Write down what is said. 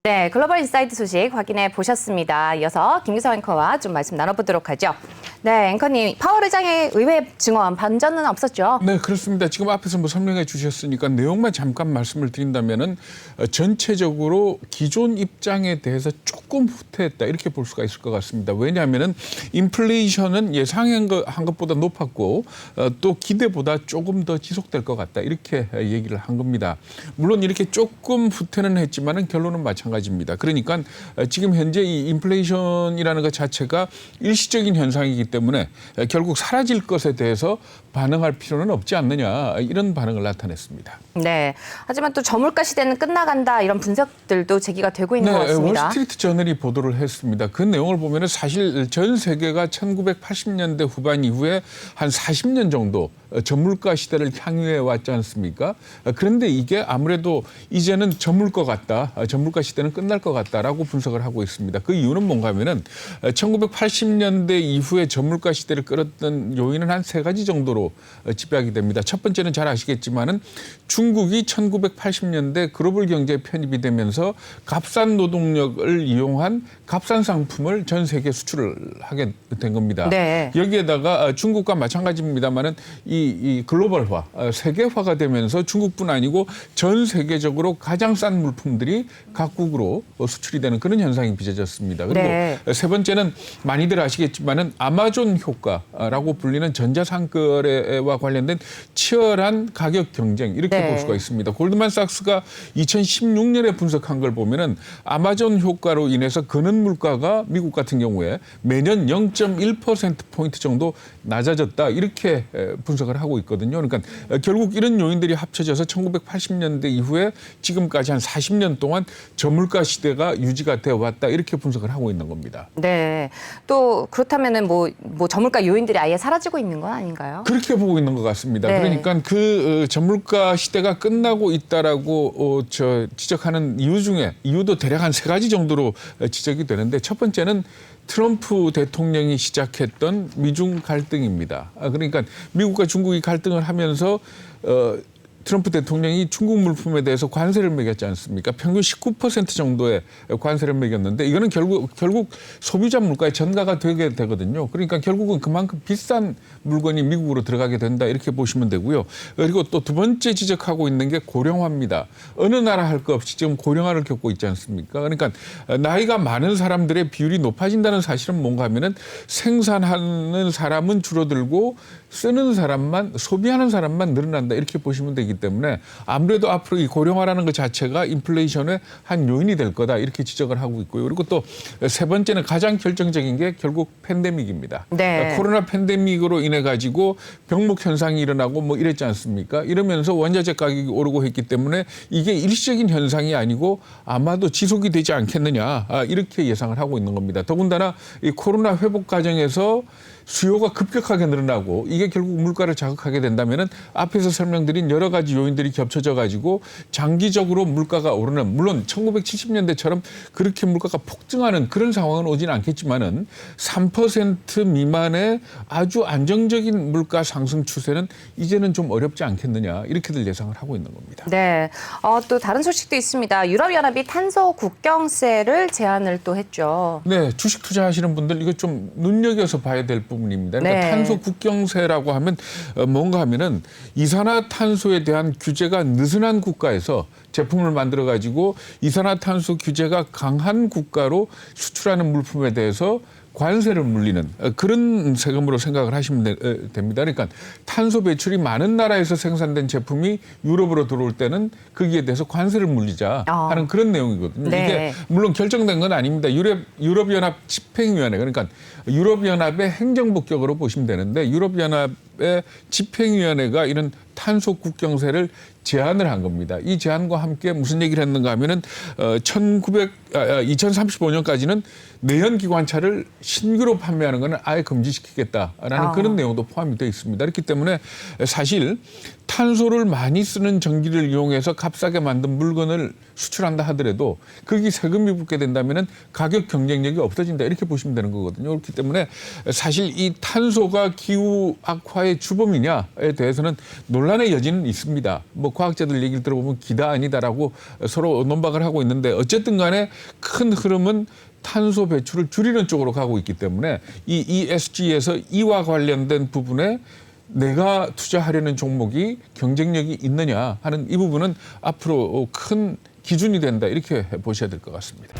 네, 글로벌 인사이트 소식 확인해 보셨습니다. 이어서 김규성 앵커와 좀 말씀 나눠보도록 하죠. 네, 앵커님, 파월 의장의 의회 증언 반전은 없었죠? 네, 그렇습니다. 지금 앞에서 설명해 주셨으니까 내용만 잠깐 말씀을 드린다면은 전체적으로 기존 입장에 대해서 조금 후퇴했다 이렇게 볼 수가 있을 것 같습니다. 왜냐하면은 인플레이션은 예상한 것보다 높았고 또 기대보다 조금 더 지속될 것 같다 이렇게 얘기를 한 겁니다. 물론 이렇게 조금 후퇴는 했지만은 결론은 마찬가지입니다. 그러니까 지금 현재 이 인플레이션이라는 것 자체가 일시적인 현상이기 때문에 결국 사라질 것에 대해서 반응할 필요는 없지 않느냐 이런 반응을 나타냈습니다. 네, 하지만 또 저물가 시대는 끝나간다 이런 분석들도 제기가 되고 있는 것 같습니다. 월스트리트 저널이 보도를 했습니다. 그 내용을 보면 사실 전 세계가 1980년대 후반 이후에 한 40년 정도 저물가 시대를 향유해 왔지 않습니까? 그런데 이게 아무래도 이제는 저물 것 같다. 저물가 시대는 끝날 것 같다라고 분석을 하고 있습니다. 그 이유는 뭔가 하면은 1980년대 이후에 저물가 시대를 끌었던 요인은 한 세 가지 정도로 집약이 됩니다. 첫 번째는 잘 아시겠지만은 중국이 1980년대 글로벌 경제에 편입이 되면서 값싼 노동력을 이용한 값싼 상품을 전 세계에 수출을 하게 된 겁니다. 네. 여기에다가 중국과 마찬가지입니다만은 이 글로벌화, 세계화가 되면서 중국뿐 아니고 전 세계적으로 가장 싼 물품들이 각국으로 수출이 되는 그런 현상이 빚어졌습니다. 그리고 네. 세 번째는 많이들 아시겠지만은 아마존 효과라고 불리는 전자상거래와 관련된 치열한 가격 경쟁 이렇게 네. 볼 수가 있습니다. 골드만삭스가 2016년에 분석한 걸 보면은 아마존 효과로 인해서 근원 물가가 미국 같은 경우에 매년 0.1%포인트 정도 낮아졌다 이렇게 분석을 하고 있거든요. 그러니까 결국 이런 요인들이 합쳐져서 1980년대 이후에 지금까지 한 40년 동안 저물가 시대가 유지가 되어 왔다 이렇게 분석을 하고 있는 겁니다. 네, 또 그렇다면은 뭐 저물가 요인들이 아예 사라지고 있는 건 아닌가요? 그렇게 보고 있는 것 같습니다. 네. 그러니까 그 저물가 시대가 끝나고 있다라고 지적하는 이유도 대략 한 세 가지 정도로 지적이 되는데 첫 번째는 트럼프 대통령이 시작했던 미중 갈등입니다. 그러니까 미국과 중국이 갈등을 하면서 트럼프 대통령이 중국 물품에 대해서 관세를 매겼지 않습니까? 평균 19% 정도의 관세를 매겼는데 이거는 결국 소비자 물가에 전가가 되게 되거든요. 그러니까 결국은 그만큼 비싼 물건이 미국으로 들어가게 된다 이렇게 보시면 되고요. 그리고 또 두 번째 지적하고 있는 게 고령화입니다. 어느 나라 할 것 없이 지금 고령화를 겪고 있지 않습니까? 그러니까 나이가 많은 사람들의 비율이 높아진다는 사실은 뭔가 하면은 생산하는 사람은 줄어들고 쓰는 사람만 소비하는 사람만 늘어난다 이렇게 보시면 되기 때문에 아무래도 앞으로 이 고령화라는 것 자체가 인플레이션의 한 요인이 될 거다 이렇게 지적을 하고 있고요. 그리고 또 세 번째는 가장 결정적인 게 결국 팬데믹입니다. 네. 코로나 팬데믹으로 인해 가지고 병목 현상이 일어나고 뭐 이랬지 않습니까? 이러면서 원자재 가격이 오르고 했기 때문에 이게 일시적인 현상이 아니고 아마도 지속이 되지 않겠느냐 이렇게 예상을 하고 있는 겁니다. 더군다나 이 코로나 회복 과정에서 수요가 급격하게 늘어나고 이게 결국 물가를 자극하게 된다면은 앞에서 설명드린 여러 가지 요인들이 겹쳐져 가지고 장기적으로 물가가 오르는 물론 1970년대처럼 그렇게 물가가 폭증하는 그런 상황은 오지는 않겠지만은 3% 미만의 아주 안정적인 물가 상승 추세는 이제는 좀 어렵지 않겠느냐 이렇게들 예상을 하고 있는 겁니다. 네, 또 다른 소식도 있습니다. 유럽연합이 탄소 국경세를 제안을 또 했죠. 네, 주식 투자하시는 분들 이거 좀 눈여겨서 봐야 될 부분입니다. 그러니까 네. 탄소 국경세라고 하면 뭔가 하면은 이산화탄소에 대한 규제가 느슨한 국가에서 제품을 만들어 가지고 이산화탄소 규제가 강한 국가로 수출하는 물품에 대해서 관세를 물리는 그런 세금으로 생각을 하시면 됩니다. 그러니까 탄소 배출이 많은 나라에서 생산된 제품이 유럽으로 들어올 때는 거기에 대해서 관세를 물리자 하는 그런 내용이거든요. 네. 이게 물론 결정된 건 아닙니다. 유럽연합 집행위원회 그러니까 유럽연합의 행정복격으로 보시면 되는데 유럽연합의 집행위원회가 이런 탄소 국경세를 제안을 한 겁니다. 이 제안과 함께 무슨 얘기를 했는가 하면은 2035년까지는 내연 기관차를 신규로 판매하는 것은 아예 금지시키겠다라는 그런 내용도 포함이 되어 있습니다. 그렇기 때문에 사실 탄소를 많이 쓰는 전기를 이용해서 값싸게 만든 물건을 수출한다 하더라도 거기 세금이 붙게 된다면 가격 경쟁력이 없어진다 이렇게 보시면 되는 거거든요. 그렇기 때문에 사실 이 탄소가 기후 악화의 주범이냐에 대해서는 논란의 여지는 있습니다. 뭐 과학자들 얘기를 들어보면 기다 아니다라고 서로 논박을 하고 있는데 어쨌든 간에 큰 흐름은 탄소 배출을 줄이는 쪽으로 가고 있기 때문에 이 ESG에서 이와 관련된 부분에 내가 투자하려는 종목이 경쟁력이 있느냐 하는 이 부분은 앞으로 큰 기준이 된다 이렇게 보셔야 될 것 같습니다.